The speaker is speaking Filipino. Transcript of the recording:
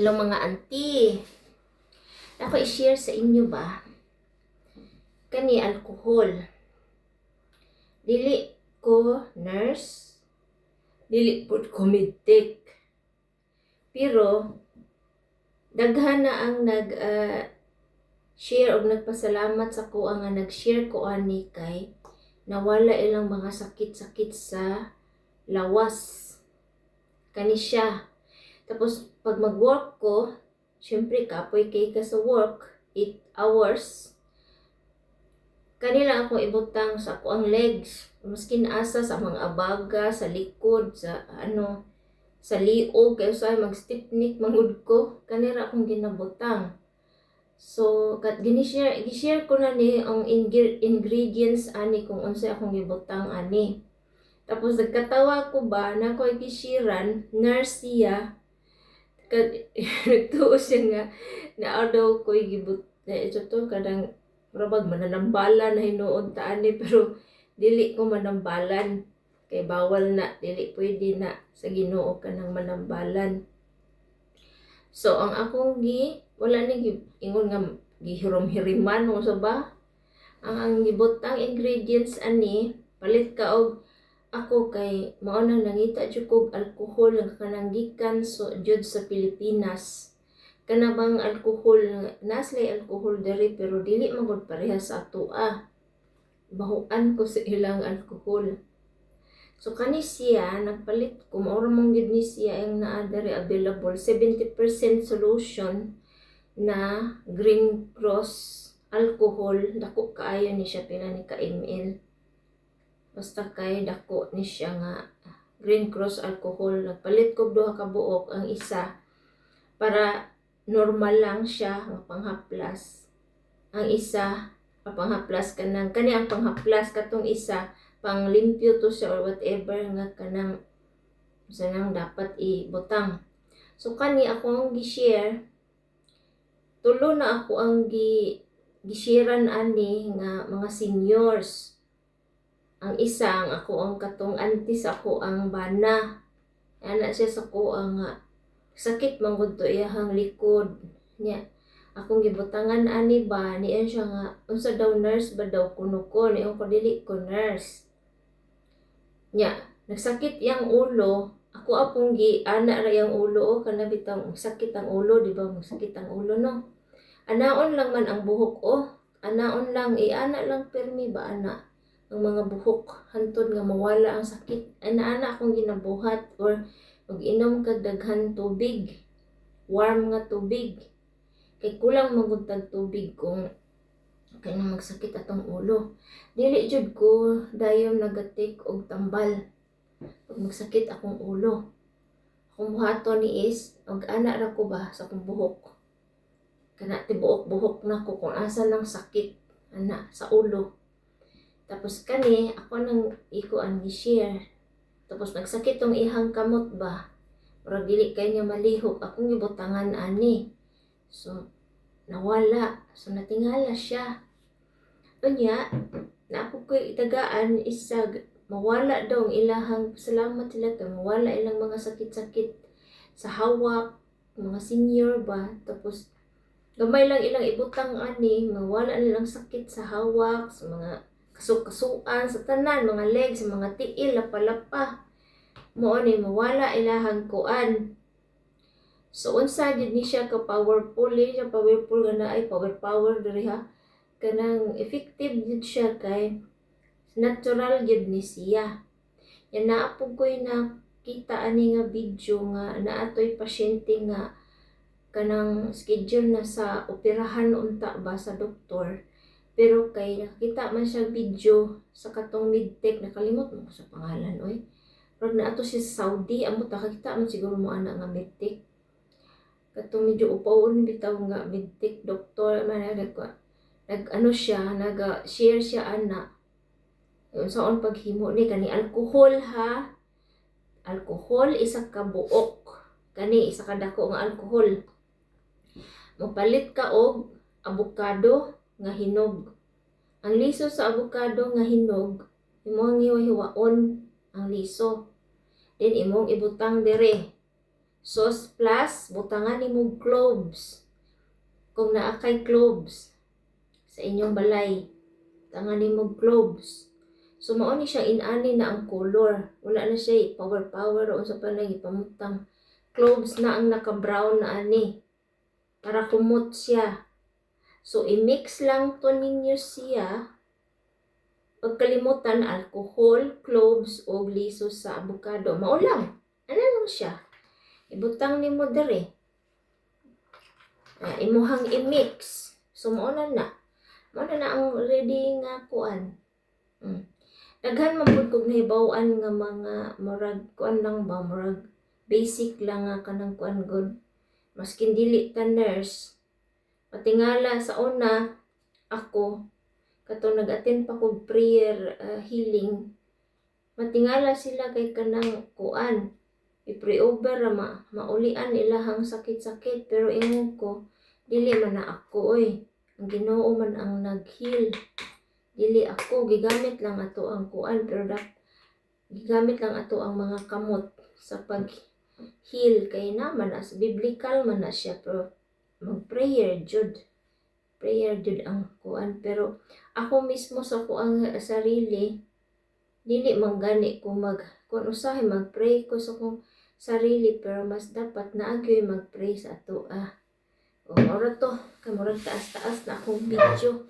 Hello mga auntie. Ako i-share sa inyo ba kani alcohol. Dili ko nurse, dili pud ko medtech. Pero daghan na ang share og nagpasalamat sa ko nga nag-share ko ani kay nawala ilang mga sakit-sakit sa lawas. Kani siya. Tapos pag mag-work ko, syempre kapoy kay ka sa work, 8 hours. Kanila ako ibutang sa ako ang legs, maskin asa sa mga abaga, sa likod, sa sa liog, kaya sa mag-stipnik mangud ko, kanila akong ginabutang. So, gishare ko na ni ang ingredients ani kung unsa akong gibutang ani. Tapos nagkatawa ko ba na ko gishiran, nurse siya, nagtuo siya nga na daw ko gibut na ito to kadang rabag mananambalan na hinuon ta ani pero dili ko manambalan kay bawal na, dili pwede na sa Ginoo kanang manambalan. So ang akong wala ni ingon nga gihirom-hiriman o sa ba ang gibutang ingredients ani palit ka og ako kay mao nang nangita jud kog alcohol nga kanang gikan so jud sa Pilipinas. Kana bang alcohol naslay alcohol diri pero dili magud parehas sa atoa. Bahuan ko sa ilang alcohol. So kani siya nagpalit ko mao mong gid ni siya ang naa diri available 70% solution na Green Cross alcohol. Dako kaayo ni siya pila ni ka ml. Basta kay dako ni siya nga Green Cross alcohol. Nagpalit ko duha ka buok, ang isa para normal lang siya nga panghaplas. Ang isa panghaplas kanang kani ang panghaplas katong isa pang limpyo to siya or whatever nga kanang sanang dapat ibutang. So kani ako ang gi-share, tulo na ako ang gi-sharean ani nga mga seniors. Ang isa, ako ang katong auntie sa ako ang bana. Ana siya sa ko ang sakit manggod to iyahang likod. Nya, akong gibutangan ani ba, niya siya nga, unsa daw nurse ba daw kuno ko, niya ko dili ko nurse. Nya, nagsakit yang ulo, ako apong ana ra yang ulo, kana bitang sakit ang ulo, di ba? Magsakit ang ulo, no? Anaon lang man ang buhok, anaon lang, ana lang permi ba, ana? Ang mga buhok hantod nga mawala ang sakit. Ana akong ginabuhat or mag-inom kag daghan tubig, warm nga tubig. Kay kulang maguntag tubig kung kanang magsakit atong ulo. Dili jud ko dayon nagatik og tambal pag magsakit akong ulo. Akong buhaton ni is og ana ra ko ba sa akong buhok. Kana tibuok-buhok na ko kung asa lang sakit ana sa ulo. Tapos kani, ako nang ikuan gi-share. Tapos nagsakit tong ihang kamot ba. Pero dili kay niya malihok. Akong gibutangan ani. So, nawala. So, natingala siya. Unya, na ako ko'y itagaan isag. Mawala daw ang ilahang salamat sila kay mawala ilang mga sakit-sakit sa hawak. Mga senior ba. Tapos, gamay lang ilang ibutang ani. Mawala nilang sakit sa hawak. Sa mga kasuk-kasuan sa tanan, mga legs, mga tiil, lapa-lapa. Mao ni mawala ilahang kuan. So unsa gid ni siya ka powerful, siya powerful nga na ay power diri ha. Kanang effective gid siya kay natural gid ni siya. Yan naa po ko'y nakita ani nga video nga naatoy pasyente nga kanang schedule na sa operahan unta ba sa doktor. Pero kay nakita man siya video sa katong medtech, nakalimot mo sa pangalan, oy. Pero na ato siya sa Saudi, amot nakakita man siguro mo ana nga medtech. Katong medyo upawon bitaw nga medtech doktor man siya, nag-share siya ana. Saon paghimo ni kani alcohol ha. Alcohol isa ka buok. Kani isa ka dako nga alcohol. Mopalit ka og avocado nga hinog. Ang liso sa avocado nga hinog, imong hiwa-hiwaon ang liso. Then imong ibutang dire. Sauce plus butangan nimo cloves. Kung naa kay cloves sa inyong balay, butangan nimo cloves. So mao ni siya inani na ang color. Wala na siya power o sa panay ipamutang. Cloves na ang naka-brown na ani para kumot siya. So i-mix lang to ninyo siya. Huwag kalimutan alcohol, cloves o lisos sa avocado. Mao lang. Ano lang siya. Ibutang nimo dere. Imuhang i-mix. So mao na na. Mao na ang ready nga kuan. Daghan man pud kog nahibaw-an nga mga murag kuan lang ba, murag basic lang nga kanang kuan god. Maskin dili ta nurse. Patingala sa una ako kato nag-attend pa kog prayer healing. Matingala sila kay kanang kuan. I-pray over maulian ilahang sakit-sakit pero ingon ko dili man na ako oy. Ang Ginoo man ang nag-heal. Dili ako, gigamit lang ato ang kuan pero gigamit lang ato ang mga kamot sa pag-heal kay naman as biblical man na siya pero mag-prayer jud. Prayer jud ang kuan pero ako mismo sa kuang sarili dili man gani ko kung usahay mag-pray ko sa kong sarili pero mas dapat na agyoy mag-pray sa ato O ora to, kay murag taas-taas na akong video.